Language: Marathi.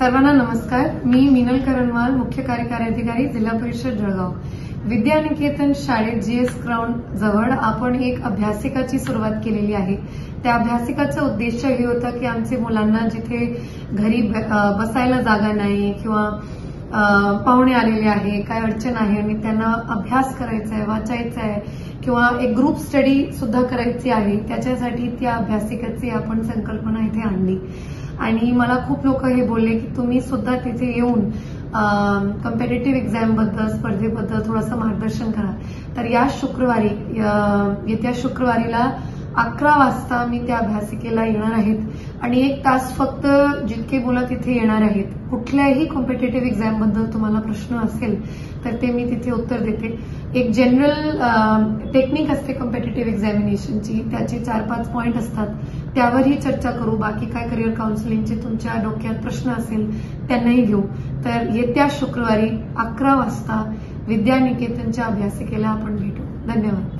सर्वांना नमस्कार. मी मीनल करणवाल, मुख्य कार्यकारी अधिकारी, जिल्हा परिषद जळगाव. विद्यानिकेतन शाळेत जीएस ग्राउंड जवळ आपण एक अभ्यासिकाची सुरुवात केलेली आहे. त्या अभ्यासिकाचा उद्देश हे होता की आमचे मुलांना जिथे घरी बसायला जागा नाही किंवा पाहुणे आलेले आहे, काय अडचण आहे आणि त्यांना अभ्यास करायचा आहे, वाचायचा आहे किंवा एक ग्रुप स्टडी सुद्धा करायची आहे, त्याच्यासाठी त्या अभ्यासिकेची आपण संकल्पना इथे आणली. आणि मला खूप लोक हे बोलले की तुम्ही सुद्धा तिथे येऊन कॉम्पिटिटिव्ह एक्झामबद्दल, स्पर्धेबद्दल थोडंसं मार्गदर्शन करा. तर येत्या शुक्रवारीला 11 वाजता मी त्या अभ्यासिकेला येणार आहेत आणि 1 तास फक्त जितके मुलं तिथे येणार आहेत, कुठल्याही कॉम्पिटिटिव्ह एक्झामबद्दल तुम्हाला प्रश्न असेल तर ते मी तिथे उत्तर देते. एक जनरल टेक्निक असते कॉम्पिटिटिव्ह एक्झामिनेशनची, त्याचे 4-5 पॉइंट असतात, त्यावरही चर्चा करू. बाकी काय करिअर काउन्सिलिंगचे तुमच्या डोक्यात प्रश्न असेल त्यांनाही घेऊ. तर येत्या शुक्रवारी 11 वाजता विद्यानिकेतनच्या अभ्यासिकेला आपण भेटू. धन्यवाद.